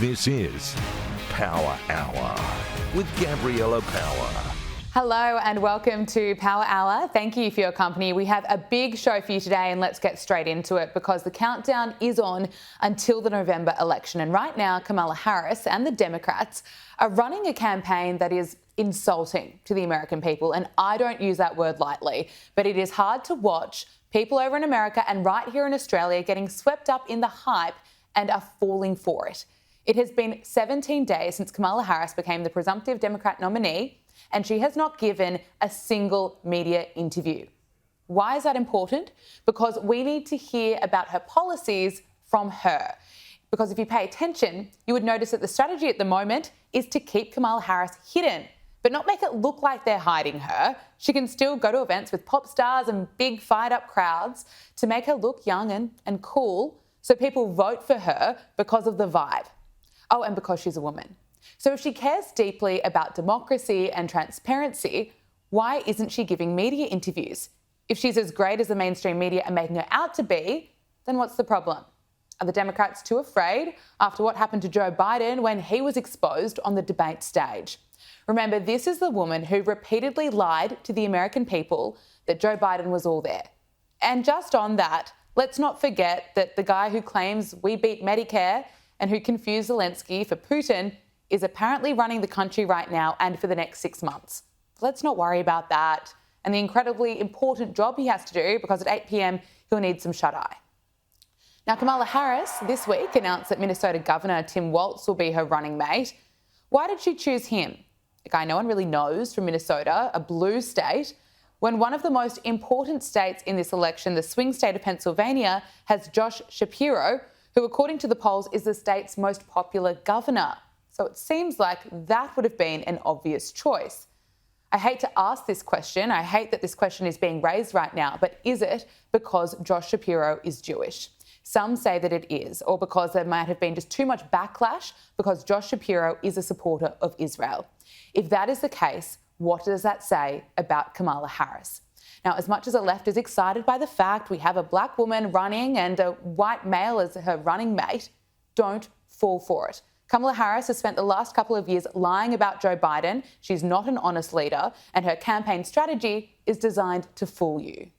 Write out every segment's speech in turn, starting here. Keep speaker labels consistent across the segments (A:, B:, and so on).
A: This is Power Hour with Gabriella Power.
B: Hello and welcome to Power Hour. Thank you for your company. We have a big show for you today and let's get straight into it because the countdown is on until the November election. And right now, Kamala Harris and the Democrats are running a campaign that is insulting to the American people. And I don't use that word lightly, but it is hard to watch people over in America and right here in Australia getting swept up in the hype and are falling for it. It has been 17 days since Kamala Harris became the presumptive Democrat nominee, and she has not given a single media interview. Why is that important? Because we need to hear about her policies from her. Because if you pay attention, you would notice that the strategy at the moment is to keep Kamala Harris hidden, but not make it look like they're hiding her. She can still go to events with pop stars and big fired-up crowds to make her look young and cool, so people vote for her because of the vibe. Oh, and because she's a woman. So if she cares deeply about democracy and transparency, why isn't she giving media interviews? If she's as great as the mainstream media are making her out to be, then what's the problem? Are the Democrats too afraid after what happened to Joe Biden when he was exposed on the debate stage? Remember, this is the woman who repeatedly lied to the American people that Joe Biden was all there. And just on that, let's not forget that the guy who claims we beat Medicare and who confused Zelensky for Putin is apparently running the country right now and for the next 6 months. Let's not worry about that and the incredibly important job he has to do because at 8 p.m. he'll need some shut-eye. Now, Kamala Harris this week announced that Minnesota Governor Tim Walz will be her running mate. Why did she choose him? A guy no one really knows from Minnesota, a blue state, when one of the most important states in this election, the swing state of Pennsylvania, has Josh Shapiro, who according to the polls is the state's most popular governor. So it seems like that would have been an obvious choice. I hate to ask this question. I hate that this question is being raised right now, but is it because Josh Shapiro is Jewish? Some say that it is, or because there might have been just too much backlash because Josh Shapiro is a supporter of Israel. If that is the case, what does that say about Kamala Harris? Now, as much as the left is excited by the fact we have a black woman running and a white male as her running mate, don't fall for it. Kamala Harris has spent the last couple of years lying about Joe Biden. She's not an honest leader, and her campaign strategy is designed to fool you.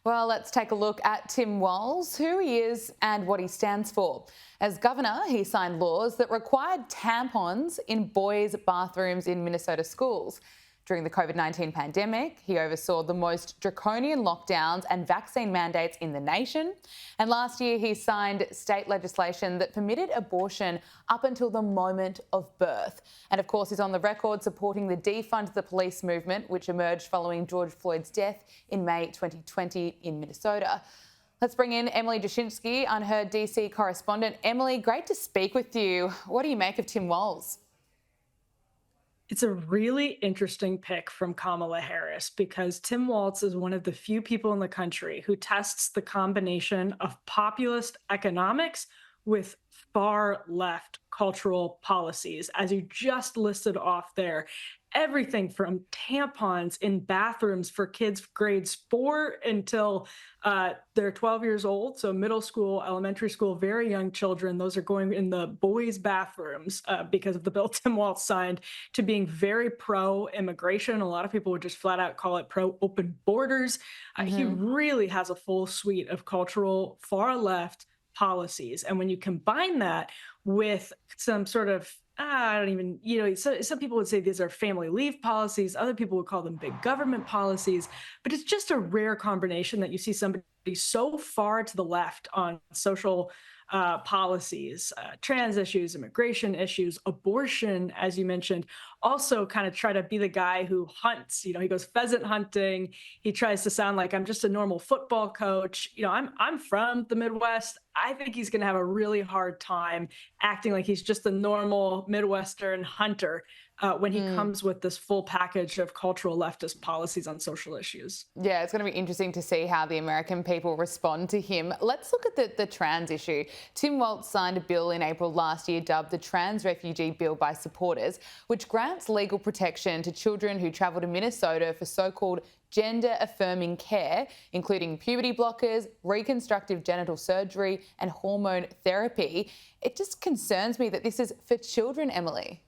B: Well, let's take a look at Tim Walz, who he is and what he stands for. As governor, he signed laws that required tampons in boys' bathrooms in Minnesota schools. During the COVID-19 pandemic, he oversaw the most draconian lockdowns and vaccine mandates in the nation. And last year, he signed state legislation that permitted abortion up until the moment of birth. And of course, he's on the record supporting the Defund the Police movement, which emerged following George Floyd's death in May 2020 in Minnesota. Let's bring in Emily Jashinsky, unheard DC correspondent. Emily, great to speak with you. What do you make of Tim Walz?
C: It's a really interesting pick from Kamala Harris because Tim Walz is one of the few people in the country who tests the combination of populist economics with far left cultural policies, as you just listed off there. Everything from tampons in bathrooms for kids grades 4 until they're 12 years old. So middle school, elementary school, very young children. Those are going in the boys' bathrooms because of the bill Tim Walz signed, to being very pro-immigration. A lot of people would just flat out call it pro-open borders. He really has a full suite of cultural far left policies. And when you combine that with some sort of I don't even, so some people would say these are family leave policies. Other people would call them big government policies. But it's just a rare combination that you see somebody so far to the left on social policies, trans issues, immigration issues, abortion, as you mentioned, also kind of try to be the guy who hunts. He goes pheasant hunting. He tries to sound like I'm just a normal football coach. I'm from the Midwest. I think he's going to have a really hard time acting like he's just a normal Midwestern hunter when he comes with this full package of cultural leftist policies on social issues.
B: Yeah, it's going to be interesting to see how the American people respond to him. Let's look at the trans issue. Tim Walz signed a bill in April last year dubbed the Trans Refugee Bill by supporters, which grants legal protection to children who travel to Minnesota for so-called gender-affirming care, including puberty blockers, reconstructive genital surgery and hormone therapy. It just concerns me that this is for children, Emily.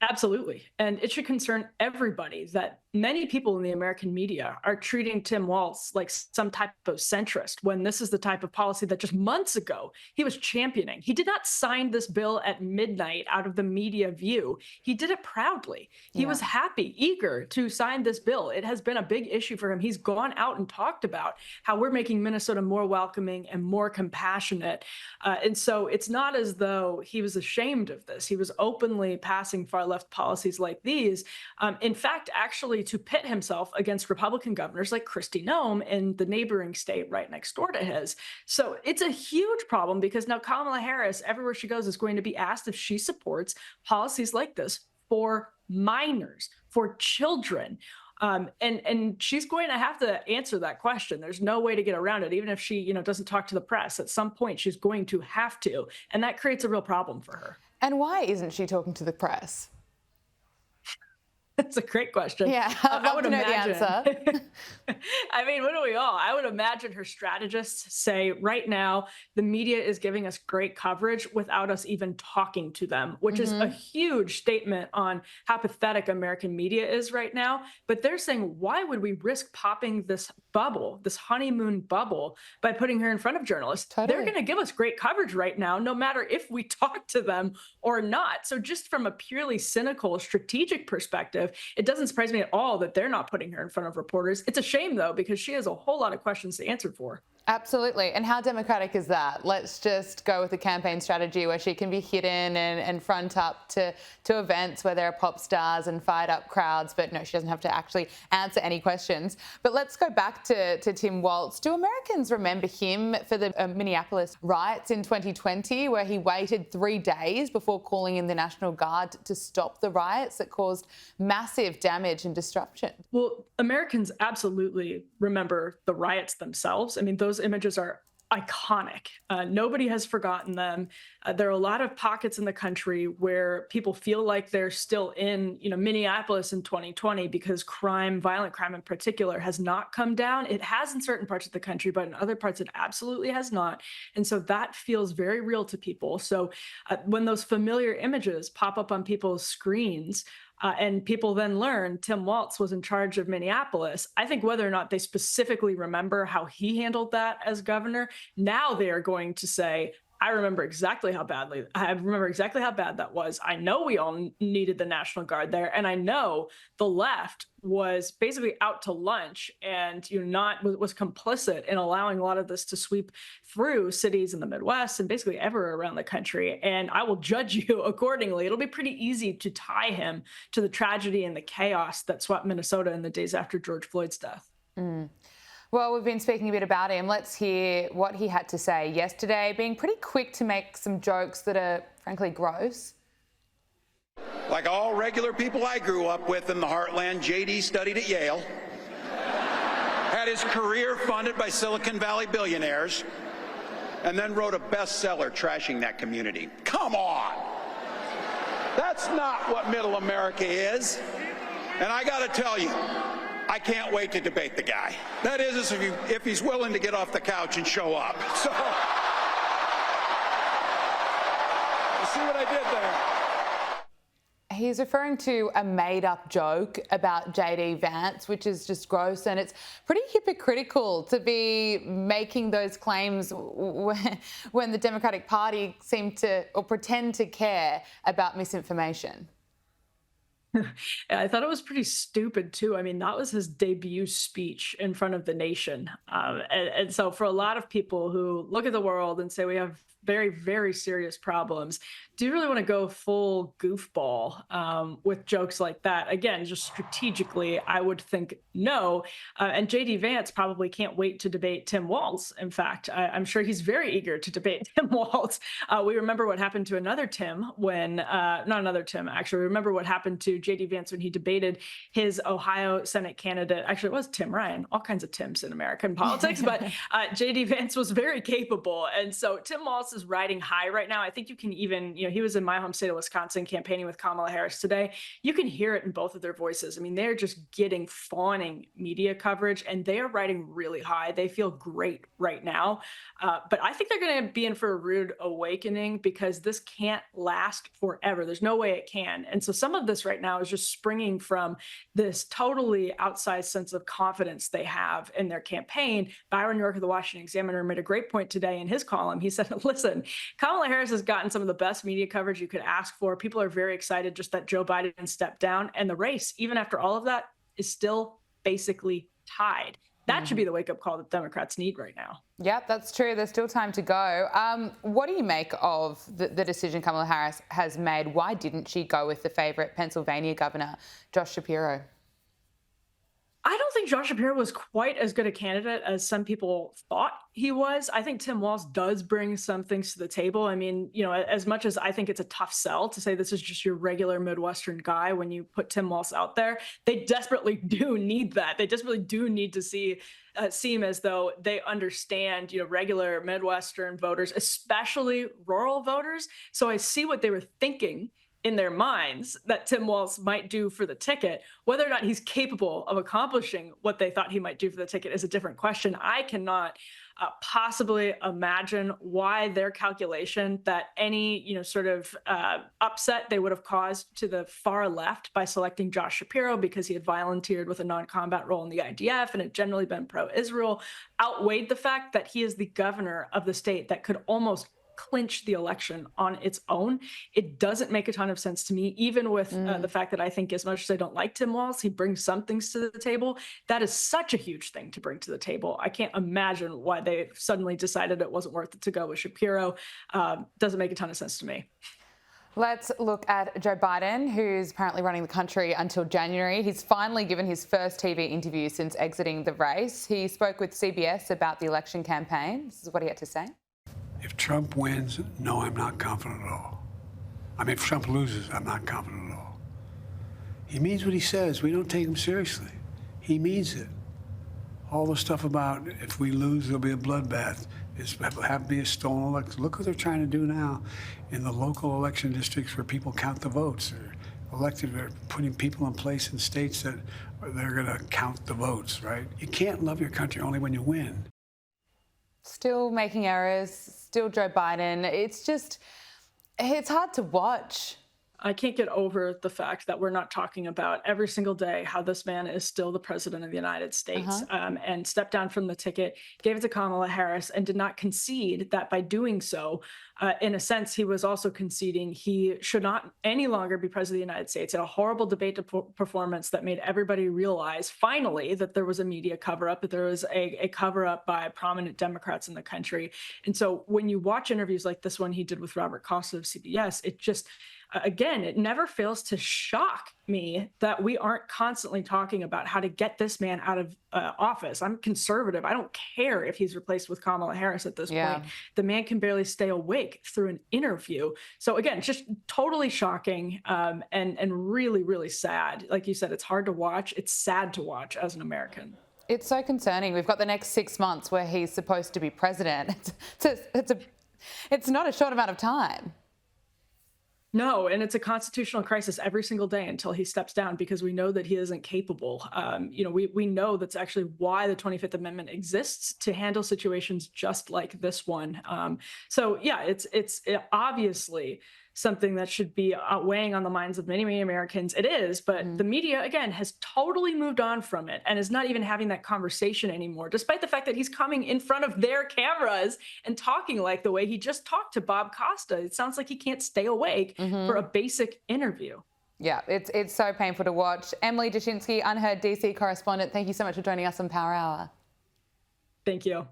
C: Absolutely. And it should concern everybody that many people in the American media are treating Tim Walz like some type of centrist when this is the type of policy that just months ago he was championing. He did not sign this bill at midnight out of the media view. He did it proudly. He was happy, eager to sign this bill. It has been a big issue for him. He's gone out and talked about how we're making Minnesota more welcoming and more compassionate. And so it's not as though he was ashamed of this. He was openly passing far left policies like these. In fact, actually to pit himself against Republican governors like Kristi Noem in the neighboring state right next door to his. So it's a huge problem because now Kamala Harris, everywhere she goes, is going to be asked if she supports policies like this for minors, for children. And she's going to have to answer that question. There's no way to get around it. Even if she, doesn't talk to the press, at some point she's going to have to. And that creates a real problem for her.
B: And why isn't she talking to the press?
C: That's a great question.
B: Yeah, I would imagine. The answer.
C: I mean, wouldn't we all? I would imagine her strategists say right now, the media is giving us great coverage without us even talking to them, which is a huge statement on how pathetic American media is right now. But they're saying, why would we risk popping this bubble, this honeymoon bubble, by putting her in front of journalists? Totally. They're going to give us great coverage right now, no matter if we talk to them or not. So just from a purely cynical, strategic perspective, it doesn't surprise me at all that they're not putting her in front of reporters. It's a shame, though, because she has a whole lot of questions to answer for.
B: Absolutely. And how democratic is that? Let's just go with a campaign strategy where she can be hidden and front up to events where there are pop stars and fired up crowds. But no, she doesn't have to actually answer any questions. But let's go back to Tim Walz. Do Americans remember him for the Minneapolis riots in 2020, where he waited 3 days before calling in the National Guard to stop the riots that caused massive damage and disruption?
C: Well, Americans absolutely remember the riots themselves. I mean, those images are iconic. Nobody has forgotten them. There are a lot of pockets in the country where people feel like they're still in, Minneapolis in 2020 because violent crime in particular, has not come down. It has in certain parts of the country, but in other parts it absolutely has not. And so that feels very real to people. So when those familiar images pop up on people's screens, and people then learn Tim Walz was in charge of Minneapolis, I think whether or not they specifically remember how he handled that as governor, now they are going to say, I remember exactly how bad that was. I know we all needed the National Guard there. And I know the left was basically out to lunch and was complicit in allowing a lot of this to sweep through cities in the Midwest and basically everywhere around the country. And I will judge you accordingly. It'll be pretty easy to tie him to the tragedy and the chaos that swept Minnesota in the days after George Floyd's death.
B: Well, we've been speaking a bit about him. Let's hear what he had to say yesterday, being pretty quick to make some jokes that are, frankly, gross.
D: Like all regular people I grew up with in the heartland, JD studied at Yale, had his career funded by Silicon Valley billionaires, and then wrote a bestseller trashing that community. Come on! That's not what middle America is. And I gotta tell you, I can't wait to debate the guy. That is, if he's willing to get off the couch and show up. So, you see what I did there?
B: He's referring to a made-up joke about JD Vance, which is just gross, and it's pretty hypocritical to be making those claims when the Democratic Party seem to or pretend to care about misinformation.
C: I thought it was pretty stupid, too. I mean, that was his debut speech in front of the nation. And so for a lot of people who look at the world and say we have very, very serious problems, do you really want to go full goofball with jokes like that? Again, just strategically, I would think no. And JD Vance probably can't wait to debate Tim Walz. In fact, I'm sure he's very eager to debate Tim Walz. We remember what happened to another Tim when, not another Tim, actually. We remember what happened to JD Vance when he debated his Ohio Senate candidate. Actually, it was Tim Ryan, all kinds of Tims in American politics, but JD Vance was very capable. And so Tim Walz is riding high right now. I think you can even, he was in my home state of Wisconsin campaigning with Kamala Harris today. You can hear it in both of their voices. I mean, they're just getting fawning media coverage and they are riding really high. They feel great right now. But I think they're going to be in for a rude awakening because this can't last forever. There's no way it can. And so some of this right now is just springing from this totally outsized sense of confidence they have in their campaign. Byron York of the Washington Examiner made a great point today in his column. He said, listen, Kamala Harris has gotten some of the best media coverage you could ask for. People are very excited just that Joe Biden stepped down. And the race, even after all of that, is still basically tied. That should be the wake-up call that Democrats need right now.
B: Yeah, that's true. There's still time to go. What do you make of the decision Kamala Harris has made? Why didn't she go with the favourite Pennsylvania governor, Josh Shapiro?
C: I don't think Josh Shapiro was quite as good a candidate as some people thought he was. I think Tim Walz does bring some things to the table. I mean, as much as I think it's a tough sell to say this is just your regular Midwestern guy when you put Tim Walz out there, they desperately do need that. They desperately do need to seem as though they understand, regular Midwestern voters, especially rural voters. So I see what they were thinking in their minds that Tim Walz might do for the ticket. Whether or not he's capable of accomplishing what they thought he might do for the ticket is a different question. I cannot possibly imagine why their calculation that any, sort of upset they would have caused to the far left by selecting Josh Shapiro because he had volunteered with a non-combat role in the IDF and had generally been pro-Israel outweighed the fact that he is the governor of the state that could almost clinch the election on its own. It doesn't make a ton of sense to me, even with the fact that I think as much as I don't like Tim Walz, he brings some things to the table. That is such a huge thing to bring to the table. I can't imagine why they suddenly decided it wasn't worth it to go with Shapiro. Doesn't make a ton of sense to me.
B: Let's look at Joe Biden, who's apparently running the country until January. He's finally given his first TV interview since exiting the race. He spoke with CBS about the election campaign. This is what he had to say.
E: If Trump wins, no, I'm not confident at all. I mean, if Trump loses, I'm not confident at all. He means what he says. We don't take him seriously. He means it. All the stuff about if we lose, there'll be a bloodbath. It's have to be a stolen election. Look what they're trying to do now in the local election districts where people count the votes. They're putting people in place in states that they're going to count the votes, right? You can't love your country only when you win.
B: Still making errors, still Joe Biden. It's hard to watch.
C: I can't get over the fact that we're not talking about every single day how this man is still the president of the United States and stepped down from the ticket, gave it to Kamala Harris, and did not concede that by doing so, in a sense, he was also conceding he should not any longer be president of the United States. Had a horrible debate performance that made everybody realize finally that there was a media cover-up, that there was a cover-up by prominent Democrats in the country. And so when you watch interviews like this one he did with Robert Costa of CBS, it just, again, it never fails to shock me that we aren't constantly talking about how to get this man out of office. I'm conservative. I don't care if he's replaced with Kamala Harris at this point. The man can barely stay awake through an interview. So again, just totally shocking and really, really sad. Like you said, it's hard to watch. It's sad to watch as an American.
B: It's so concerning. We've got the next 6 months where he's supposed to be president. It's not a short amount of time.
C: No, and it's a constitutional crisis every single day until he steps down because we know that he isn't capable. We know that's actually why the 25th Amendment exists, to handle situations just like this one. So yeah, it's obviously something that should be weighing on the minds of many, many Americans. It is, but the media, again, has totally moved on from it and is not even having that conversation anymore, despite the fact that he's coming in front of their cameras and talking like the way he just talked to Bob Costa. It sounds like he can't stay awake for a basic interview.
B: Yeah, it's so painful to watch. Emily Jashinsky, Unheard DC correspondent, thank you so much for joining us on Power Hour.
C: Thank you.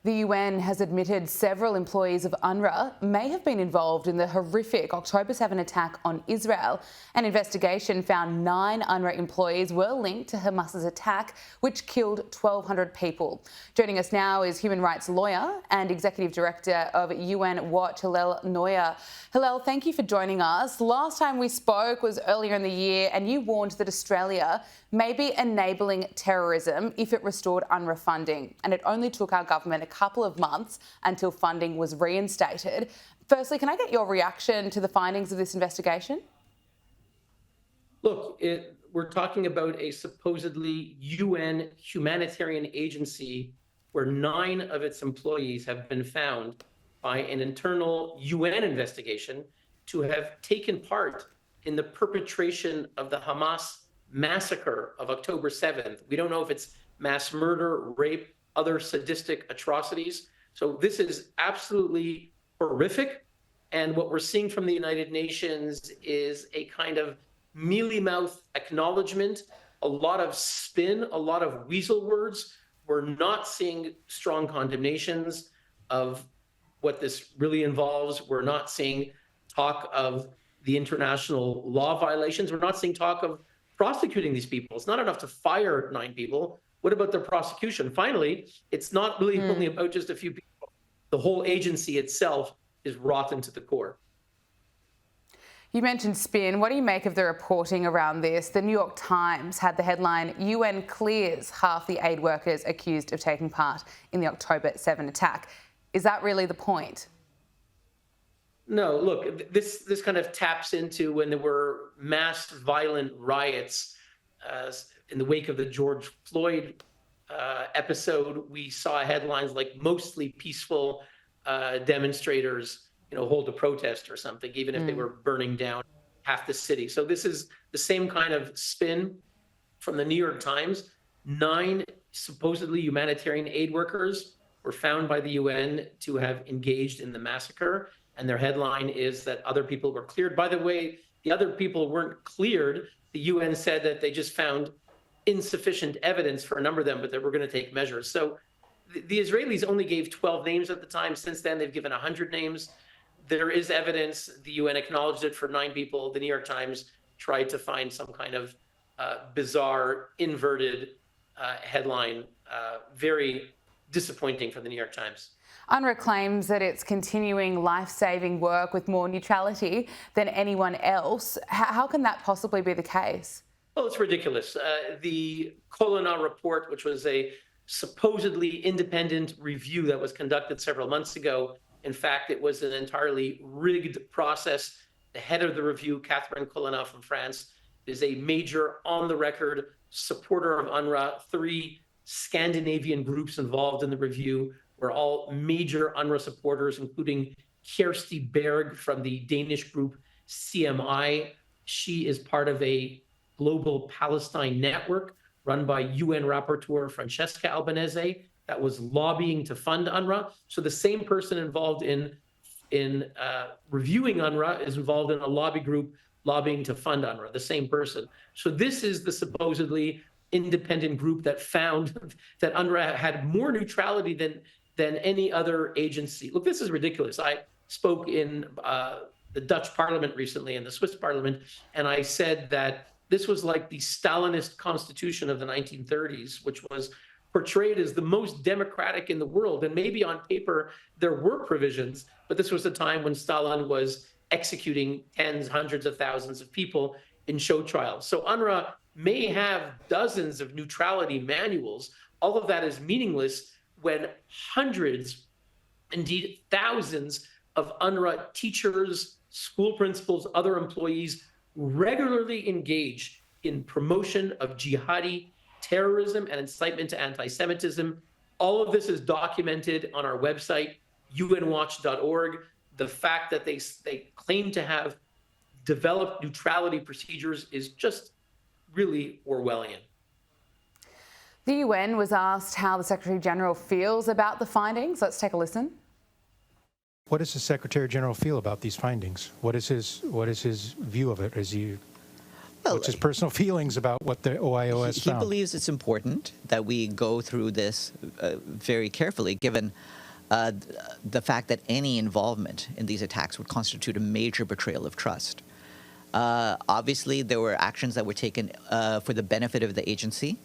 B: The UN has admitted several employees of UNRWA may have been involved in the horrific October 7 attack on Israel. An investigation found 9 UNRWA employees were linked to Hamas's attack, which killed 1,200 people. Joining us now is human rights lawyer and executive director of UN Watch, Hillel Neuer. Hillel, thank you for joining us. Last time we spoke was earlier in the year, and you warned that Australia may be enabling terrorism if it restored UNRWA funding. And it only took our government a couple of months until funding was reinstated. Firstly, can I get your reaction to the findings of this investigation?
F: Look, we're talking about a supposedly UN humanitarian agency where 9 of its employees have been found by an internal UN investigation to have taken part in the perpetration of the Hamas massacre of October 7th. We don't know if it's mass murder, rape, other sadistic atrocities. So this is absolutely horrific. And what we're seeing from the United Nations is a kind of mealy-mouthed acknowledgement, a lot of spin, a lot of weasel words. We're not seeing strong condemnations of what this really involves. We're not seeing talk of the international law violations. We're not seeing talk of prosecuting these people. It's not enough to fire 9 people. What about their prosecution? Finally, it's not really only about just a few people. The whole agency itself is rotten to the core.
B: You mentioned spin. What do you make of the reporting around this? The New York Times had the headline, UN clears half the aid workers accused of taking part in the October 7 attack. Is that really the point?
F: No, look, this kind of taps into when there were mass violent riots in the wake of the George Floyd episode. We saw headlines like mostly peaceful demonstrators, hold a protest or something, even if they were burning down half the city. So this is the same kind of spin from the New York Times. 9 supposedly humanitarian aid workers were found by the UN to have engaged in the massacre. And their headline is that other people were cleared. By the way, the other people weren't cleared. The UN said that they just found insufficient evidence for a number of them, but they were going to take measures. So the Israelis only gave 12 names at the time. Since then, they've given 100 names. There is evidence. The UN acknowledged it for 9 people. The New York Times tried to find some kind of bizarre, inverted headline. Very disappointing for the New York Times.
B: UNRWA claims that it's continuing life-saving work with more neutrality than anyone else. How can that possibly be the case?
F: Well, it's ridiculous. The Colonna report, which was a supposedly independent review that was conducted several months ago, in fact, it was an entirely rigged process. The head of the review, Catherine Colonna from France, is a major on-the-record supporter of UNRWA. 3 Scandinavian groups involved in the review were all major UNRWA supporters, including Kjersti Berg from the Danish group CMI. She is part of a global Palestine network run by UN rapporteur Francesca Albanese that was lobbying to fund UNRWA. So the same person involved in reviewing UNRWA is involved in a lobby group lobbying to fund UNRWA, the same person. So this is the supposedly independent group that found that UNRWA had more neutrality than any other agency. Look, this is ridiculous. I spoke in the Dutch parliament recently and the Swiss parliament, and I said that this was like the Stalinist constitution of the 1930s, which was portrayed as the most democratic in the world. And maybe on paper, there were provisions, but this was a time when Stalin was executing tens, hundreds of thousands of people in show trials. So UNRWA may have dozens of neutrality manuals. All of that is meaningless when hundreds, indeed thousands of UNRWA teachers, school principals, other employees regularly engage in promotion of jihadi terrorism and incitement to anti-Semitism. All of this is documented on our website, unwatch.org. The fact that they claim to have developed neutrality procedures is just really Orwellian.
B: The UN was asked how the Secretary General feels about the findings. Let's take a listen.
G: What does the Secretary General feel about these findings? What is his view of it? What's his personal feelings about what the OIO has
H: He
G: found?
H: believes it's important that we go through this very carefully, given the fact that any involvement in these attacks would constitute a major betrayal of trust. Obviously, there were actions that were taken for the benefit of the agency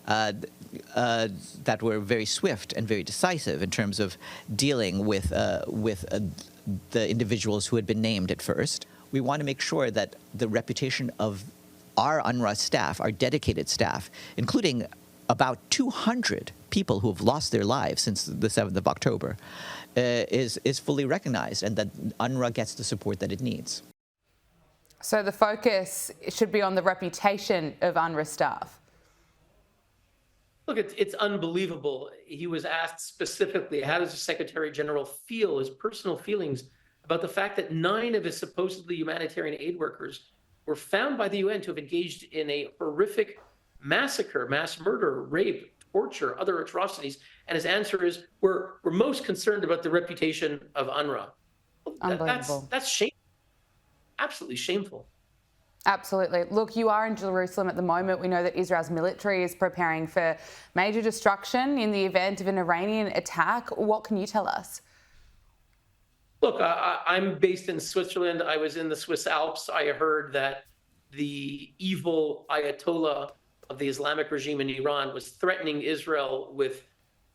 H: that were very swift and very decisive in terms of dealing with the individuals who had been named at first. We want to make sure that the reputation of our UNRWA staff, our dedicated staff, including about 200 people who have lost their lives since the 7th of October, is fully recognized, and that UNRWA gets the support that it needs.
B: So the focus should be on the reputation of UNRWA staff.
F: Look, it's unbelievable. He was asked specifically, how does the Secretary General feel, his personal feelings about the fact that 9 of his supposedly humanitarian aid workers were found by the UN to have engaged in a horrific massacre, mass murder, rape, torture, other atrocities. And his answer is, we're most concerned about the reputation of UNRWA.
B: Unbelievable.
F: That's shameful. Absolutely shameful.
B: Absolutely. Look, you are in Jerusalem at the moment. We know that Israel's military is preparing for major destruction in the event of an Iranian attack. What can you tell us?
F: Look, I'm based in Switzerland. I was in the Swiss Alps. I heard that the evil Ayatollah of the Islamic regime in Iran was threatening Israel with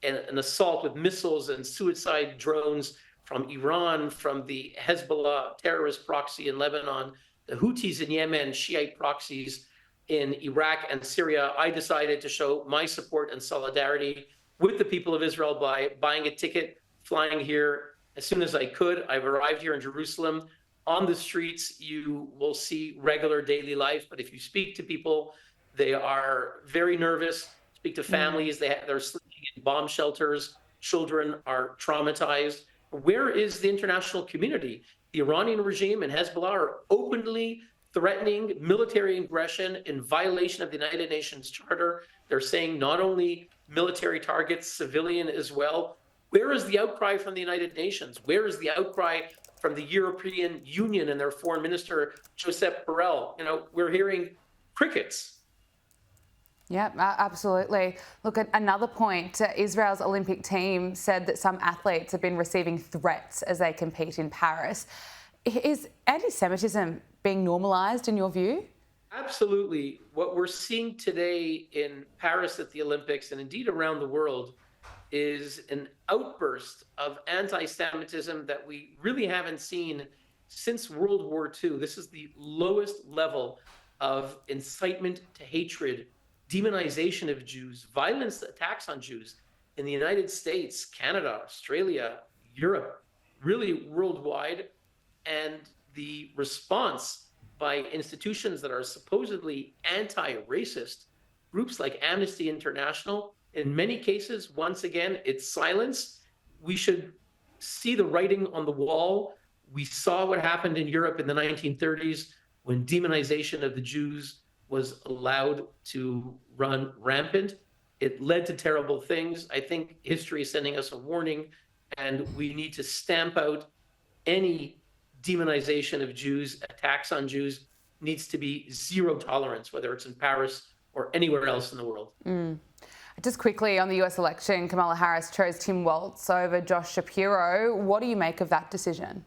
F: an assault with missiles and suicide drones from Iran, from the Hezbollah terrorist proxy in Lebanon, the Houthis in Yemen, Shiite proxies in Iraq and Syria. I decided to show my support and solidarity with the people of Israel by buying a ticket, flying here as soon as I could. I've arrived here in Jerusalem. On the streets, you will see regular daily life, but if you speak to people, they are very nervous. Speak to families, they're sleeping in bomb shelters. Children are traumatized. Where is the international community? The Iranian regime and Hezbollah are openly threatening military aggression in violation of the United Nations Charter. They're saying not only military targets, civilian as well. Where is the outcry from the United Nations? Where is the outcry from the European Union and their foreign minister, Josep Borrell? We're hearing crickets.
B: Yeah, absolutely. Look, at another point, Israel's Olympic team said that some athletes have been receiving threats as they compete in Paris. Is anti-Semitism being normalised in your view?
F: Absolutely. What we're seeing today in Paris at the Olympics and indeed around the world is an outburst of anti-Semitism that we really haven't seen since World War II. This is the lowest level of incitement to hatred, demonization of Jews, violence, attacks on Jews in the United States, Canada, Australia, Europe, really worldwide. And the response by institutions that are supposedly anti-racist, groups like Amnesty International, in many cases, once again, it's silence. We should see the writing on the wall. We saw what happened in Europe in the 1930s when demonization of the Jews was allowed to run rampant. It led to terrible things. I think history is sending us a warning, and we need to stamp out any demonization of Jews. Attacks on Jews needs to be zero tolerance, whether it's in Paris or anywhere else in the world.
B: Just quickly on the US election, Kamala Harris chose Tim Walz over Josh Shapiro. What do you make of that decision?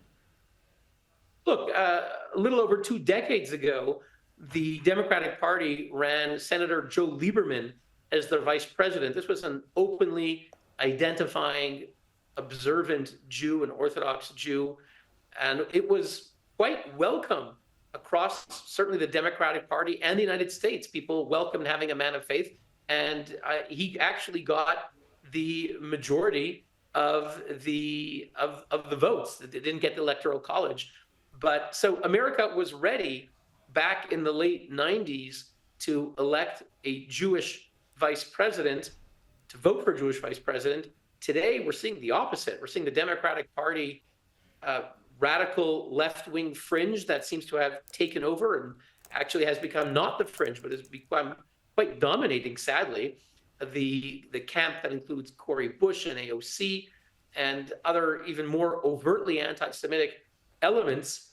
F: Look, a little over 2 decades ago, the Democratic Party ran Senator Joe Lieberman as their vice president. This was an openly identifying, observant Jew, an Orthodox Jew, and it was quite welcome across certainly the Democratic Party and the United States. People welcomed having a man of faith, and he actually got the majority of the votes. It didn't get the Electoral College, but so America was ready back in the late 90s to elect a Jewish vice president, to vote for a Jewish vice president. Today, we're seeing the opposite. We're seeing the Democratic Party radical left-wing fringe that seems to have taken over and actually has become not the fringe, but has become quite dominating, sadly. The camp that includes Cori Bush and AOC and other even more overtly anti-Semitic elements.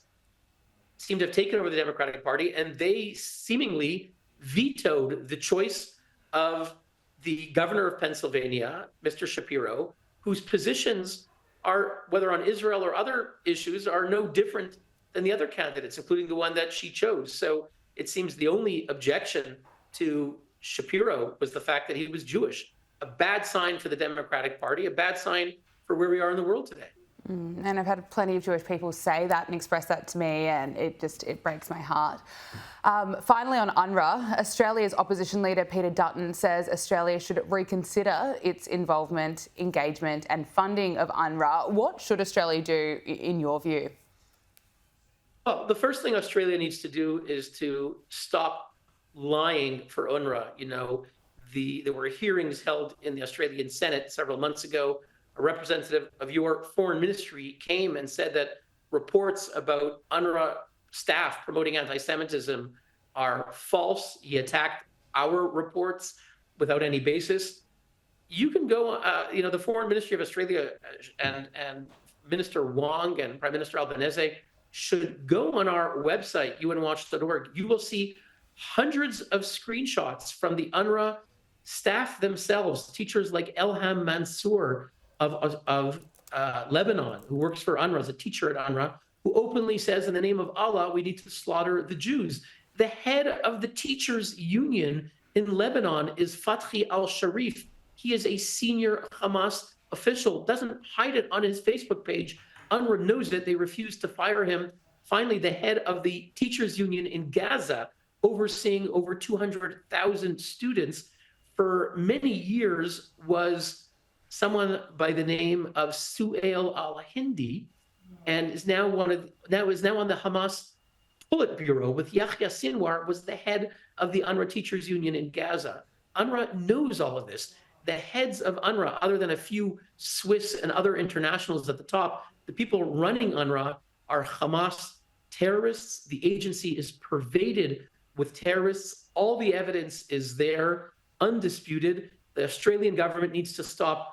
F: seem to have taken over the Democratic Party, and they seemingly vetoed the choice of the governor of Pennsylvania, Mr. Shapiro, whose positions are, whether on Israel or other issues, are no different than the other candidates, including the one that she chose. So it seems the only objection to Shapiro was the fact that he was Jewish. A bad sign for the Democratic Party, a bad sign for where we are in the world today.
B: And I've had plenty of Jewish people say that and express that to me, and it breaks my heart. Finally, on UNRWA, Australia's opposition leader Peter Dutton says Australia should reconsider its involvement, engagement and funding of UNRWA. What should Australia do in your view?
F: Well, the first thing Australia needs to do is to stop lying for UNRWA. You know, there were hearings held in the Australian Senate several months ago. A representative of your foreign ministry came and said that reports about UNRWA staff promoting anti-Semitism are false. He attacked our reports without any basis. You can go, the Foreign Ministry of Australia and Minister Wong and Prime Minister Albanese should go on our website, unwatch.org. You will see hundreds of screenshots from the UNRWA staff themselves, teachers like Elham Mansour of Lebanon, who works for UNRWA, as a teacher at UNRWA, who openly says, in the name of Allah, we need to slaughter the Jews. The head of the teachers' union in Lebanon is Fathi al-Sharif. He is a senior Hamas official, doesn't hide it on his Facebook page. UNRWA knows it. They refuse to fire him. Finally, the head of the teachers' union in Gaza, overseeing over 200,000 students for many years, was someone by the name of Su'ail al-Hindi, and is now on the Hamas Politburo with Yahya Sinwar, was the head of the UNRWA Teachers Union in Gaza. UNRWA knows all of this. The heads of UNRWA, other than a few Swiss and other internationals at the top, the people running UNRWA are Hamas terrorists. The agency is pervaded with terrorists. All the evidence is there, undisputed. The Australian government needs to stop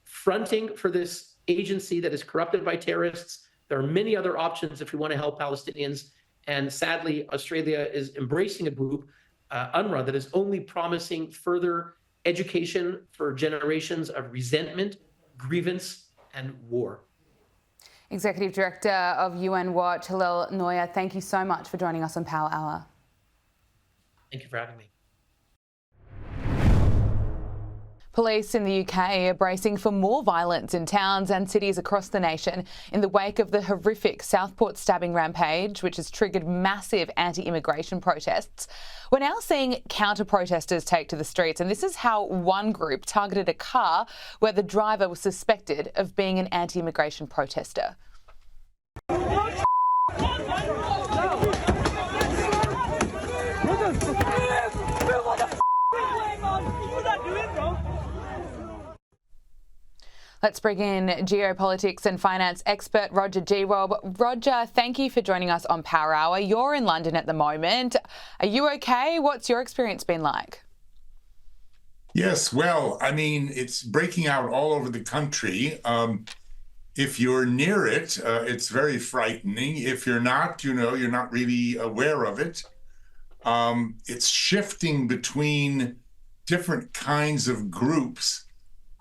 F: fronting for this agency that is corrupted by terrorists. There are many other options if we want to help Palestinians. And sadly, Australia is embracing a group, UNRWA, that is only promising further education for generations of resentment, grievance, and war.
B: Executive Director of UN Watch, Hillel Neuer, thank you so much for joining us on Power Hour.
F: Thank you for having me.
B: Police in the UK are bracing for more violence in towns and cities across the nation in the wake of the horrific Southport stabbing rampage, which has triggered massive anti-immigration protests. We're now seeing counter-protesters take to the streets, and this is how one group targeted a car where the driver was suspected of being an anti-immigration protester. Let's bring in geopolitics and finance expert Roger G-Rob. Roger, thank you for joining us on Power Hour. You're in London at the moment. Are you okay? What's your experience been like?
I: Yes, well, I mean, it's breaking out all over the country. If you're near it, it's very frightening. If you're not, you're not really aware of it. It's shifting between different kinds of groups.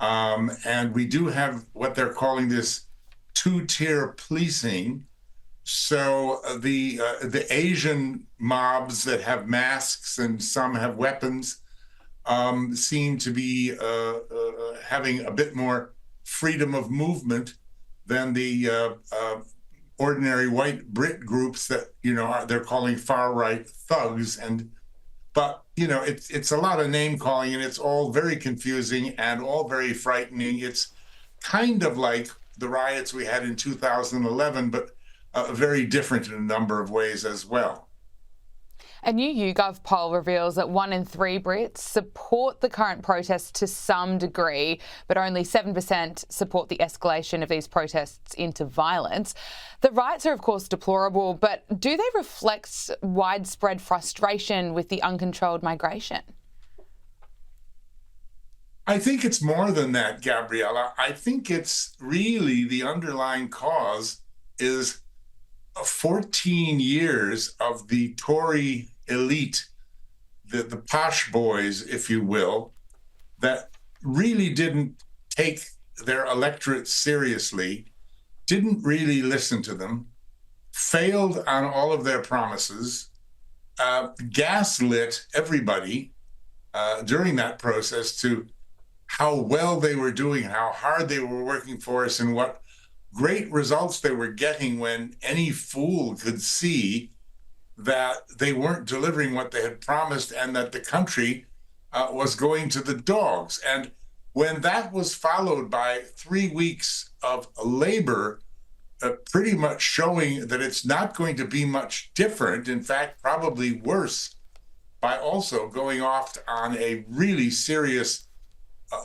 I: And we do have what they're calling this two-tier policing. So the Asian mobs that have masks and some have weapons seem to be having a bit more freedom of movement than the ordinary white Brit groups that they're calling far-right thugs. But it's a lot of name calling, and it's all very confusing and all very frightening. It's kind of like the riots we had in 2011, but very different in a number of ways as well.
B: A new YouGov poll reveals that 1 in 3 Brits support the current protests to some degree, but only 7% support the escalation of these protests into violence. The riots are, of course, deplorable, but do they reflect widespread frustration with the uncontrolled migration?
I: I think it's more than that, Gabriella. I think it's really the underlying cause is 14 years of the Tory elite, the posh boys, if you will, that really didn't take their electorate seriously, didn't really listen to them, failed on all of their promises, gaslit everybody during that process to how well they were doing, how hard they were working for us, and what great results they were getting when any fool could see that they weren't delivering what they had promised and that the country was going to the dogs. And when that was followed by 3 weeks of labor, pretty much showing that it's not going to be much different, in fact, probably worse, by also going off on a really serious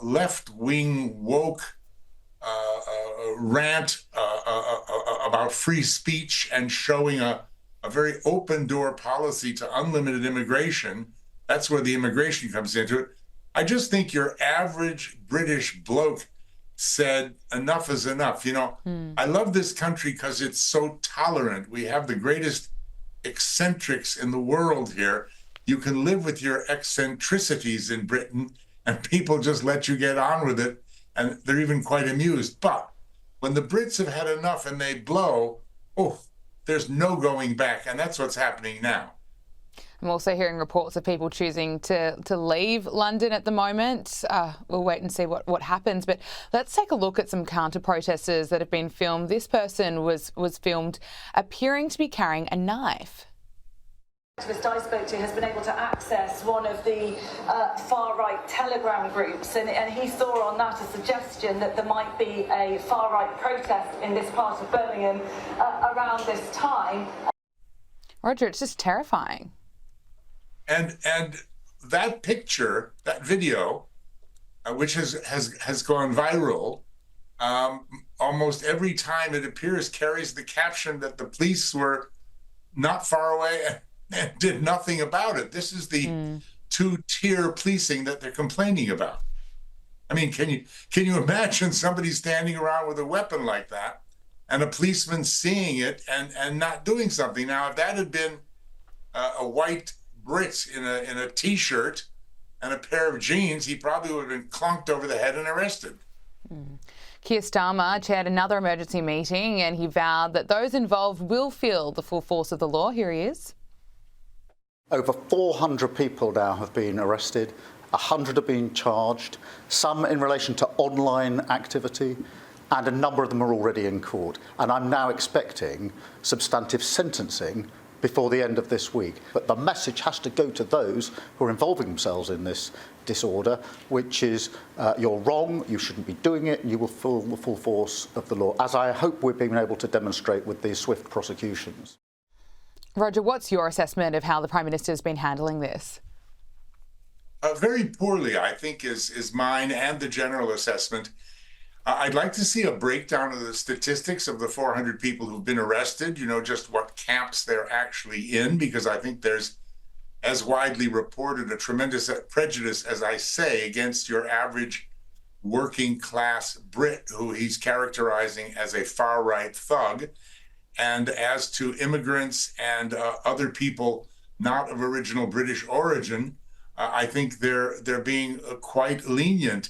I: left-wing woke rant about free speech and showing a very open door policy to unlimited immigration. That's where the immigration comes into it. I just think your average British bloke said enough is enough. You know, I love this country because it's so tolerant. We have the greatest eccentrics in the world here. You can live with your eccentricities in Britain and people just let you get on with it, and they're even quite amused. But when the Brits have had enough and they blow, there's no going back, and that's what's happening now.
B: I'm also hearing reports of people choosing to leave London at the moment. We'll wait and see what happens. But let's take a look at some counter-protesters that have been filmed. This person was filmed appearing to be carrying a knife.
J: The activist I spoke to has been able to access one of the far-right Telegram groups, and he saw on that a suggestion that there might be a far-right protest in this part of Birmingham around this time.
B: Roger, it's just terrifying.
I: And that picture, that video, which has gone viral, almost every time it appears carries the caption that the police were not far away and did nothing about it. This is the two-tier policing that they're complaining about. I mean, can you imagine somebody standing around with a weapon like that and a policeman seeing it and not doing something? Now, if that had been a white Brit in a T-shirt and a pair of jeans, he probably would have been clunked over the head and arrested.
B: Keir Starmer chaired another emergency meeting and he vowed that those involved will feel the full force of the law. Here he is.
K: Over 400 people now have been arrested, 100 are being charged, some in relation to online activity, and a number of them are already in court. And I'm now expecting substantive sentencing before the end of this week. But the message has to go to those who are involving themselves in this disorder, which is you're wrong, you shouldn't be doing it, and you will feel the full force of the law, as I hope we've been able to demonstrate with these swift prosecutions.
B: Roger, what's your assessment of how the Prime Minister has been handling this?
I: Very poorly, I think, is mine and the general assessment. I'd like to see a breakdown of the statistics of the 400 people who've been arrested, you know, just what camps they're actually in, because I think there's, as widely reported, a tremendous prejudice, as I say, against your average working class Brit who he's characterizing as a far-right thug. And as to immigrants and other people not of original British origin, I think they're being quite lenient.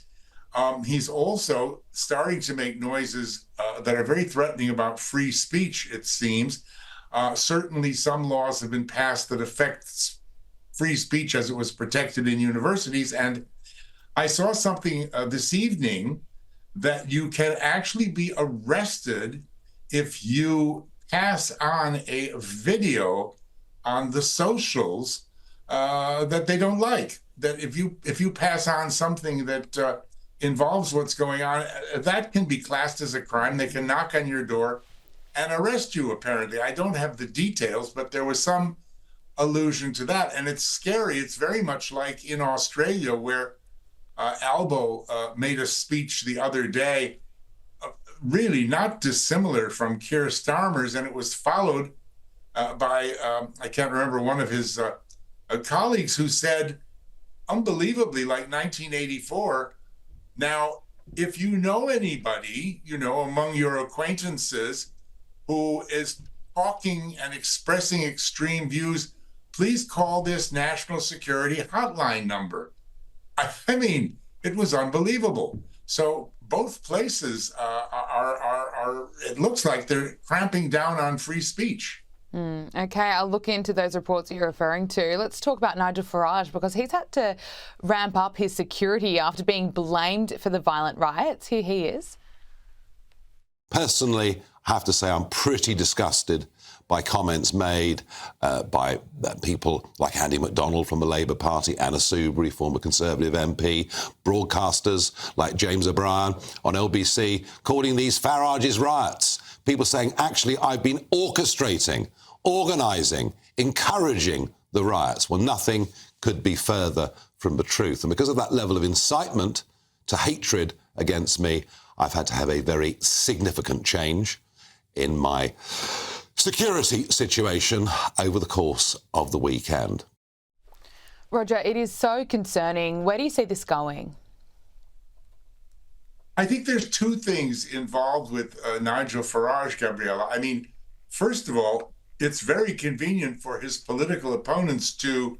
I: He's also starting to make noises that are very threatening about free speech, it seems. Certainly some laws have been passed that affect free speech as it was protected in universities. And I saw something this evening that you can actually be arrested if you pass on a video on the socials that they don't like. That if you pass on something that involves what's going on, that can be classed as a crime. They can knock on your door and arrest you, apparently. I don't have the details, but there was some allusion to that. And it's scary. It's very much like in Australia, where Albo made a speech the other day, really not dissimilar from Keir Starmer's, and it was followed by, I can't remember, one of his colleagues who said, unbelievably, like 1984, now, if you know anybody, you know, among your acquaintances who is talking and expressing extreme views, please call this national security hotline number. I mean, it was unbelievable. So both places are it looks like they're cramping down on free speech.
B: Okay, I'll look into those reports that you're referring to. Let's talk about Nigel Farage, because he's had to ramp up his security after being blamed for the violent riots. Here he is.
L: Personally, I have to say I'm pretty disgusted by comments made by people like Andy McDonald from the Labour Party, Anna Soubry, former Conservative MP, broadcasters like James O'Brien on LBC, calling these Farage's riots. People saying, actually, I've been orchestrating, organising, encouraging the riots. Well, nothing could be further from the truth. And because of that level of incitement to hatred against me, I've had to have a very significant change in my security situation over the course of the weekend.
B: Roger, it is so concerning. Where do you see this going?
I: I think there's two things involved with Nigel Farage, Gabriella. I mean, first of all, it's very convenient for his political opponents to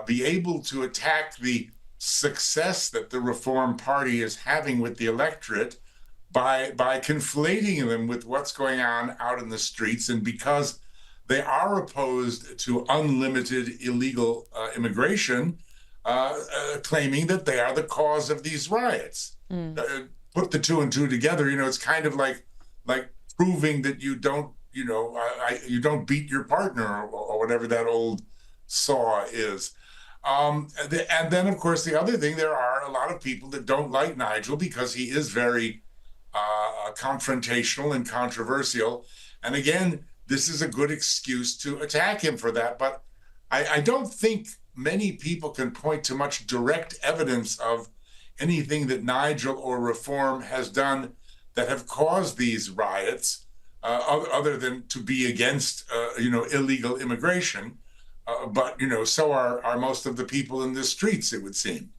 I: be able to attack the success that the Reform Party is having with the electorate by conflating them with what's going on out in the streets. And because they are opposed to unlimited illegal immigration, claiming that they are the cause of these riots. Put the two and two together, you know, it's kind of like proving that you don't, you know, you don't beat your partner or whatever that old saw is. And then, of course, the other thing, there are a lot of people that don't like Nigel because he is very confrontational and controversial. And again, this is a good excuse to attack him for that. But I don't think many people can point to much direct evidence of anything that Nigel or Reform has done that have caused these riots, other than to be against, illegal immigration. But, so are most of the people in the streets, it would seem.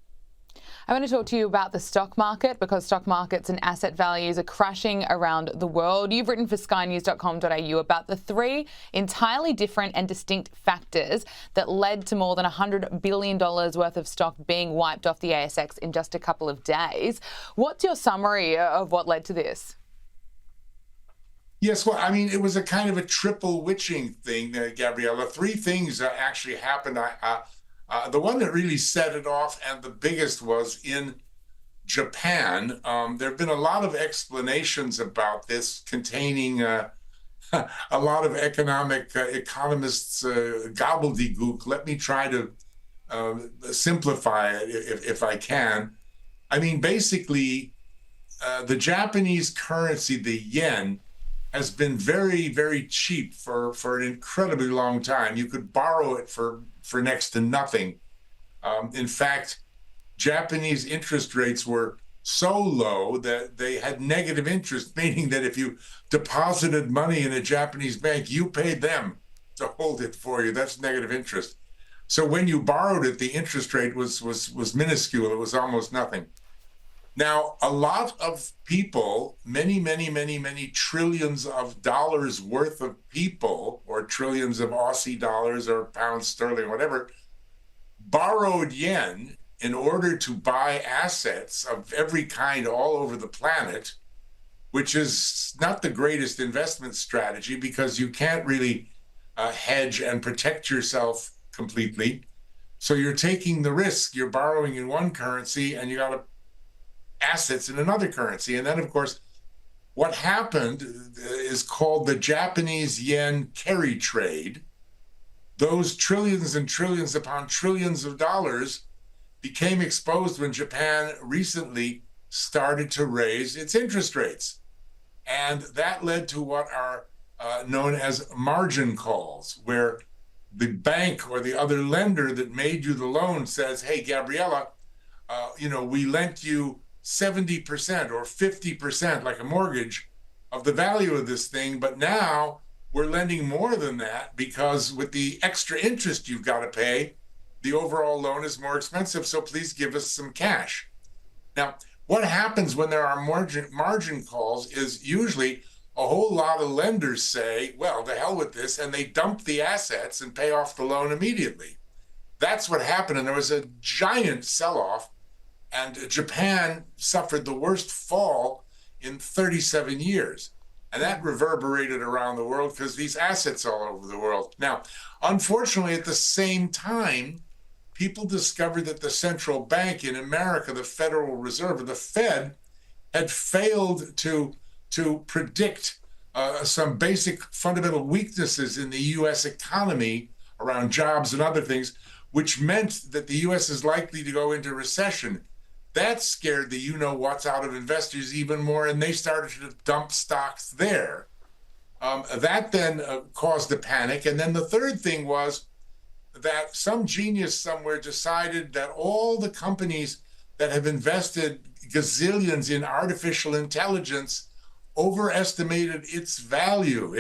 B: I want to talk to you about the stock market, because stock markets and asset values are crashing around the world. You've written for skynews.com.au about the three entirely different and distinct factors that led to more than $100 billion worth of stock being wiped off the ASX in just a couple of days. What's your summary of what led to this?
I: Yes, well, I mean, it was a kind of a triple witching thing, Gabriella. Three things actually happened. The one that really set it off, and the biggest, was in Japan. There have been a lot of explanations about this, containing a lot of economists' gobbledygook. Let me try to simplify it if I can. I mean, basically, the Japanese currency, the yen, has been very, very cheap for an incredibly long time. You could borrow it for next to nothing. In fact, Japanese interest rates were so low that they had negative interest, meaning that if you deposited money in a Japanese bank, you paid them to hold it for you. That's negative interest. So when you borrowed it, the interest rate was minuscule. It was almost nothing. Now, a lot of people, many trillions of dollars worth of people, or trillions of Aussie dollars or pounds sterling, whatever, borrowed yen in order to buy assets of every kind all over the planet, which is not the greatest investment strategy because you can't really hedge and protect yourself completely. So you're taking the risk. You're borrowing in one currency and you got to assets in another currency. And then, of course, what happened is called the Japanese yen carry trade. Those trillions and trillions upon trillions of dollars became exposed when Japan recently started to raise its interest rates. And that led to what are known as margin calls, where the bank or the other lender that made you the loan says, hey, Gabriella, we lent you 70% or 50%, like a mortgage, of the value of this thing, but now we're lending more than that because with the extra interest you've got to pay, the overall loan is more expensive, so please give us some cash. Now, what happens when there are margin calls is usually a whole lot of lenders say, well, to hell with this, and they dump the assets and pay off the loan immediately. That's what happened, and there was a giant sell-off, and Japan suffered the worst fall in 37 years. And that reverberated around the world because these assets all over the world. Now, unfortunately, at the same time, people discovered that the central bank in America, the Federal Reserve, or the Fed, had failed to predict some basic fundamental weaknesses in the U.S. economy around jobs and other things, which meant that the U.S. is likely to go into recession. That scared the you-know-what's out of investors even more, and they started to dump stocks there. That then caused a panic. And then the third thing was that some genius somewhere decided that all the companies that have invested gazillions in artificial intelligence overestimated its value.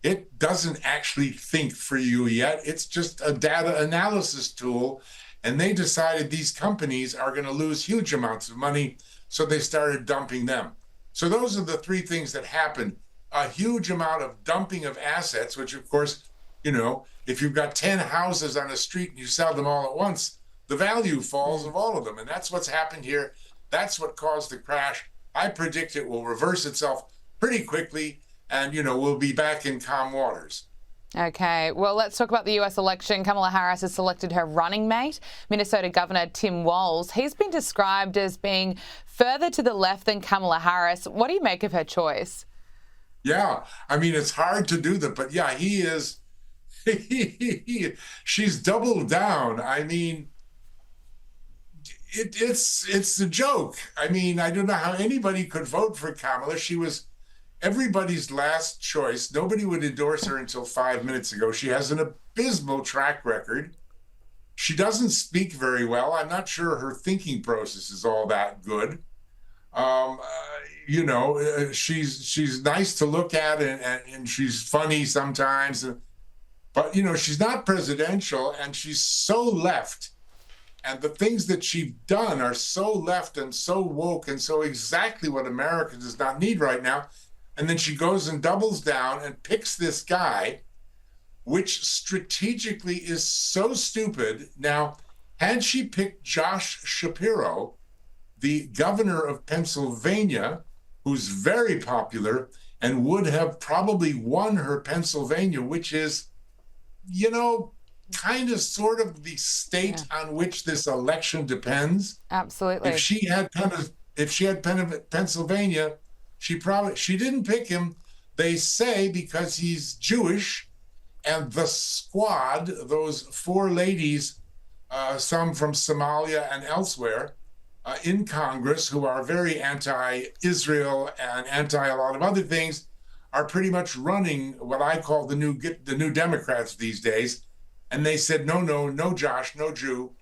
I: It doesn't actually think for you yet. It's just a data analysis tool. And they decided these companies are going to lose huge amounts of money, so they started dumping them. So those are the three things that happened. A huge amount of dumping of assets, which of course, if you've got 10 houses on a street and you sell them all at once, the value falls of all of them. And that's what's happened here. That's what caused the crash. I predict it will reverse itself pretty quickly, and, we'll be back in calm waters.
B: Okay, well, let's talk about the US election. Kamala Harris has selected her running mate, Minnesota Governor Tim Walz. He's been described as being further to the left than Kamala Harris. What do you make of her choice?
I: Yeah, I mean, it's hard to do that, but yeah, he is. She's doubled down. I mean, it's a joke. I mean, I don't know how anybody could vote for Kamala. She was everybody's last choice. Nobody would endorse her until 5 minutes ago. She has an abysmal track record. She doesn't speak very well. I'm not sure her thinking process is all that good. She's nice to look at and she's funny sometimes. But, she's not presidential, and she's so left. And the things that she's done are so left and so woke and so exactly what America does not need right now. And then she goes and doubles down and picks this guy, which strategically is so stupid. Now, had she picked Josh Shapiro, the governor of Pennsylvania, who's very popular and would have probably won her Pennsylvania, which is, kind of sort of the state on which this election depends.
B: Absolutely.
I: If she had Pennsylvania, she didn't pick him, they say, because he's Jewish, and the squad, those four ladies, some from Somalia and elsewhere, in Congress, who are very anti-Israel and anti a lot of other things, are pretty much running what I call the new Democrats these days. And they said, no Josh, no Jew.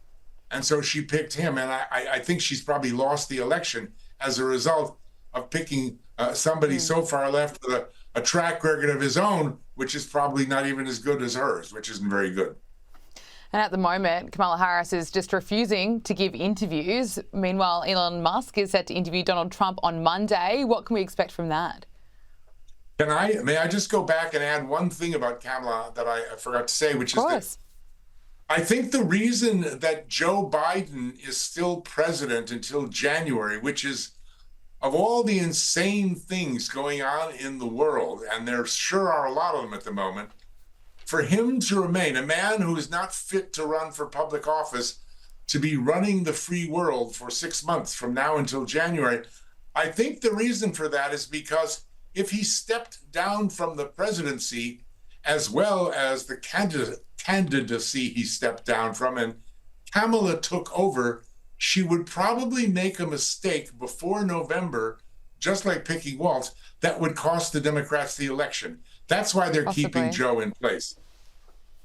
I: And so she picked him. And I think she's probably lost the election as a result of picking somebody so far left with a track record of his own, which is probably not even as good as hers, which isn't very good.
B: And at the moment, Kamala Harris is just refusing to give interviews. Meanwhile, Elon Musk is set to interview Donald Trump on Monday. What can we expect from that?
I: May I just go back and add one thing about Kamala that I forgot to say, which is that I think the reason that Joe Biden is still president until January, which is of all the insane things going on in the world, and there sure are a lot of them at the moment, for him to remain a man who is not fit to run for public office, to be running the free world for 6 months from now until January, I think the reason for that is because if he stepped down from the presidency, as well as the candidacy he stepped down from, and Kamala took over, she would probably make a mistake before November, just like picking Walz, that would cost the Democrats the election. That's why they're keeping Joe in place.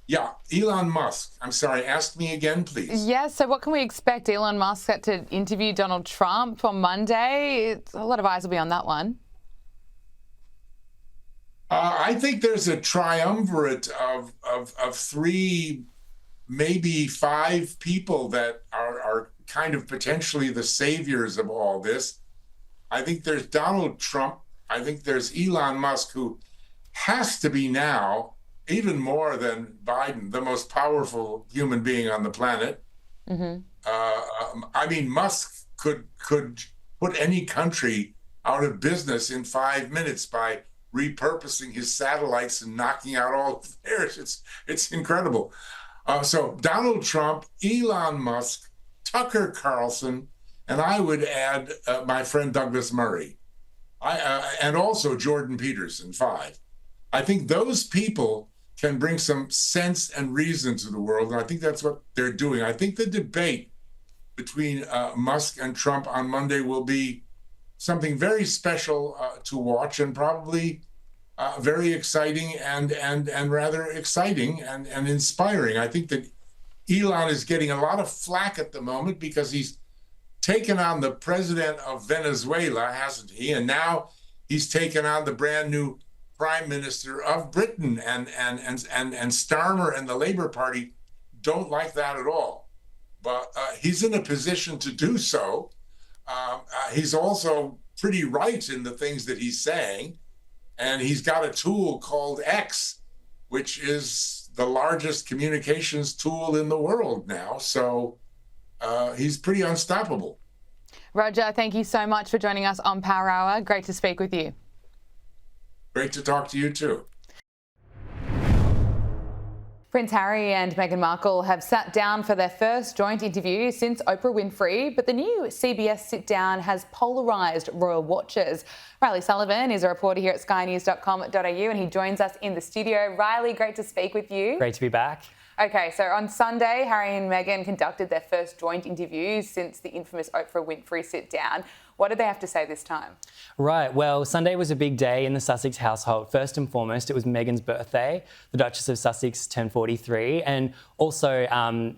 I: Yeah, Elon Musk. I'm sorry, ask me again, please.
B: Yeah, so what can we expect? Elon Musk set to interview Donald Trump on Monday. A lot of eyes will be on that one.
I: I think there's a triumvirate of three, maybe five people that are kind of potentially the saviors of all this. I think there's Donald Trump. I think there's Elon Musk, who has to be now, even more than Biden, the most powerful human being on the planet. I mean, Musk could put any country out of business in 5 minutes by repurposing his satellites and knocking out all of theirs. It's incredible. So Donald Trump, Elon Musk, Tucker Carlson, and I would add my friend Douglas Murray, and also Jordan Peterson, 5. I think those people can bring some sense and reason to the world, and I think that's what they're doing. I think the debate between Musk and Trump on Monday will be something very special to watch, and probably very exciting and rather exciting and inspiring. I think that Elon is getting a lot of flack at the moment because he's taken on the president of Venezuela, hasn't he? And now he's taken on the brand new prime minister of Britain, and Starmer and the Labour Party don't like that at all. But he's in a position to do so. He's also pretty right in the things that he's saying. And he's got a tool called X, which is the largest communications tool in the world now. So he's pretty unstoppable.
B: Roger, thank you so much for joining us on Power Hour. Great to speak with you.
I: Great to talk to you too.
B: Prince Harry and Meghan Markle have sat down for their first joint interview since Oprah Winfrey, but the new CBS sit-down has polarised royal watchers. Riley Sullivan is a reporter here at skynews.com.au and he joins us in the studio. Riley, great to speak with you.
M: Great to be back.
B: Okay, so on Sunday, Harry and Meghan conducted their first joint interviews since the infamous Oprah Winfrey sit-down. What did they have to say this time?
M: Right, well, Sunday was a big day in the Sussex household. First and foremost, it was Meghan's birthday. The Duchess of Sussex turned 43. And also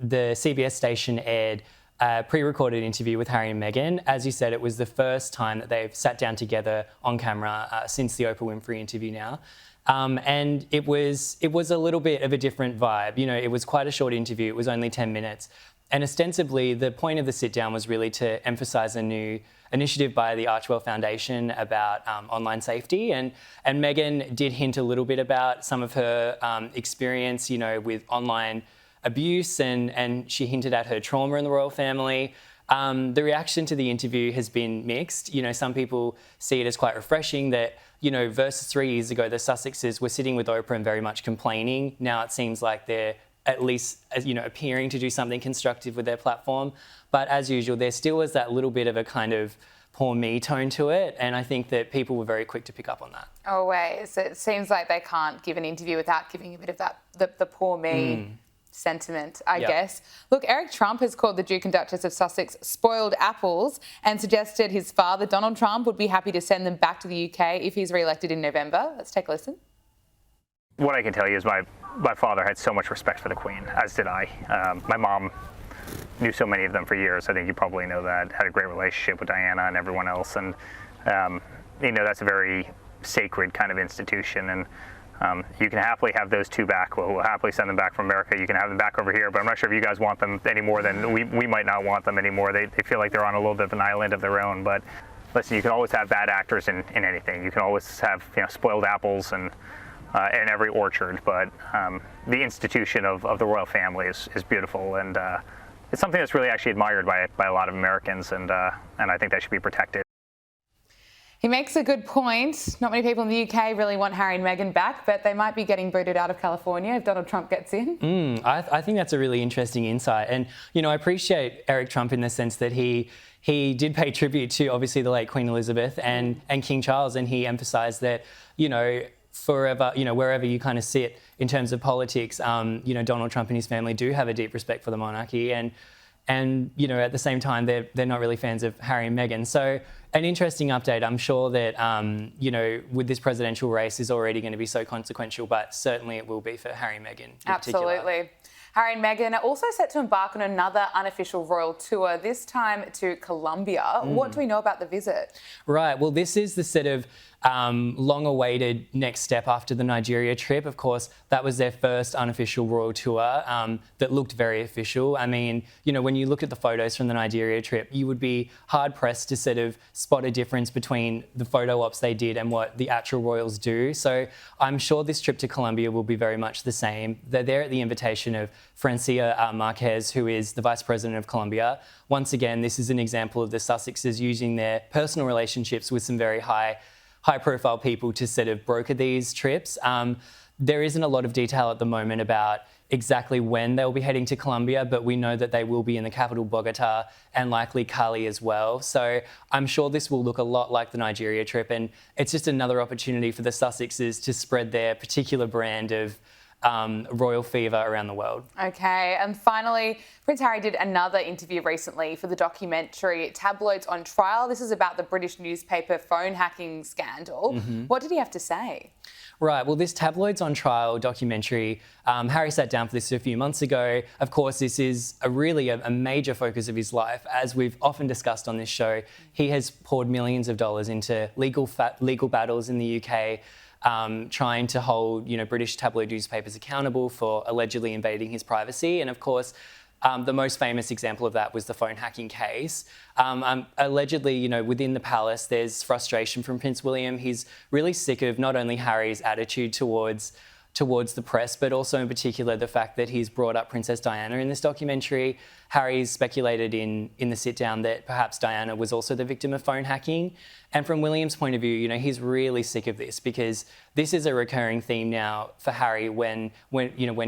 M: the CBS station aired a pre-recorded interview with Harry and Meghan. As you said, it was the first time that they've sat down together on camera since the Oprah Winfrey interview now. And it was a little bit of a different vibe. You know, it was quite a short interview. It was only 10 minutes. And ostensibly, the point of the sit-down was really to emphasise a new initiative by the Archwell Foundation about online safety. And Meghan did hint a little bit about some of her experience, you know, with online abuse, and she hinted at her trauma in the royal family. The reaction to the interview has been mixed. You know, some people see it as quite refreshing that, you know, versus 3 years ago, the Sussexes were sitting with Oprah and very much complaining. Now it seems like they're at least, you know, appearing to do something constructive with their platform. But as usual, there still was that little bit of a kind of poor me tone to it. And I think that people were very quick to pick up on that.
B: Always. It seems like they can't give an interview without giving a bit of that, the poor me sentiment, I guess. Look, Eric Trump has called the Duke and Duchess of Sussex spoiled apples and suggested his father, Donald Trump, would be happy to send them back to the UK if he's re-elected in November. Let's take a listen.
N: What I can tell you is my father had so much respect for the Queen, as did I. My mom knew so many of them for years. I think you probably know that. Had a great relationship with Diana and everyone else. And, you know, that's a very sacred kind of institution. And you can happily have those two back. We'll happily send them back from America. You can have them back over here. But I'm not sure if you guys want them any more than we might not want them anymore. They feel like they're on a little bit of an island of their own. But listen, you can always have bad actors in anything. You can always have, you know, spoiled apples and in every orchard, but the institution of the royal family is beautiful, and it's something that's really actually admired by a lot of Americans, and I think that should be protected.
B: He makes a good point. Not many people in the UK really want Harry and Meghan back, but they might be getting booted out of California if Donald Trump gets in.
M: I think that's a really interesting insight. And, you know, I appreciate Eric Trump in the sense that he did pay tribute to, obviously, the late Queen Elizabeth and King Charles, and he emphasised that, you know, forever, you know, wherever you kind of sit in terms of politics, you know, Donald Trump and his family do have a deep respect for the monarchy, and you know, at the same time, they're not really fans of Harry and Meghan. So an interesting update. I'm sure that, you know, with this presidential race is already going to be so consequential, but certainly it will be for Harry and Meghan in particular.
B: Absolutely. Harry and Meghan are also set to embark on another unofficial royal tour, this time to Colombia. What do we know about the visit?
M: Right. Well, this is the set of long-awaited next step after the Nigeria trip. Of course, that was their first unofficial royal tour that looked very official. I mean, you know, when you look at the photos from the Nigeria trip, you would be hard-pressed to sort of spot a difference between the photo ops they did and what the actual royals do. So I'm sure this trip to Colombia will be very much the same. They're there at the invitation of Francia Marquez, who is the Vice President of Colombia. Once again, this is an example of the Sussexes using their personal relationships with some very high-profile people to sort of broker these trips. There isn't a lot of detail at the moment about exactly when they'll be heading to Colombia, but we know that they will be in the capital, Bogota, and likely Cali as well. So I'm sure this will look a lot like the Nigeria trip, and it's just another opportunity for the Sussexes to spread their particular brand of royal fever around the world.
B: Okay, and finally, Prince Harry did another interview recently for the documentary Tabloids on Trial. This is about the British newspaper phone hacking scandal. What did he have to say?
M: Right, well, this Tabloids on Trial documentary, Harry sat down for this a few months ago. Of course, this is really a major focus of his life. As we've often discussed on this show, he has poured millions of dollars into legal battles in the UK, trying to hold, you know, British tabloid newspapers accountable for allegedly invading his privacy. And of course, the most famous example of that was the phone hacking case. Allegedly, you know, within the palace, there's frustration from Prince William. He's really sick of not only Harry's attitude towards the press, but also in particular the fact that he's brought up Princess Diana in this documentary. Harry's speculated in the sit-down that perhaps Diana was also the victim of phone hacking. And from William's point of view, you know, he's really sick of this because this is a recurring theme now for Harry when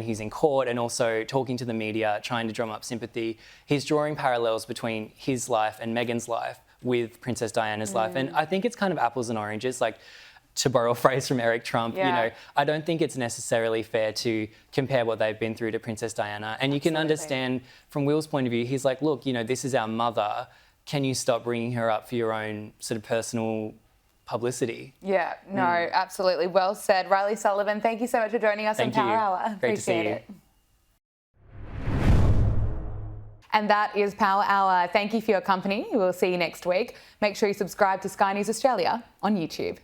M: he's in court and also talking to the media, trying to drum up sympathy. He's drawing parallels between his life and Meghan's life with Princess Diana's life. And I think it's kind of apples and oranges. Like, to borrow a phrase from Eric Trump, you know, I don't think it's necessarily fair to compare what they've been through to Princess Diana. And you can understand from Will's point of view, he's like, look, you know, this is our mother. Can you stop bringing her up for your own sort of personal publicity?
B: Yeah, no, absolutely. Well said. Riley Sullivan, thank you so much for joining us on Power Hour.
M: Great to see you.
B: Appreciate it. And that is Power Hour. Thank you for your company. We'll see you next week. Make sure you subscribe to Sky News Australia on YouTube.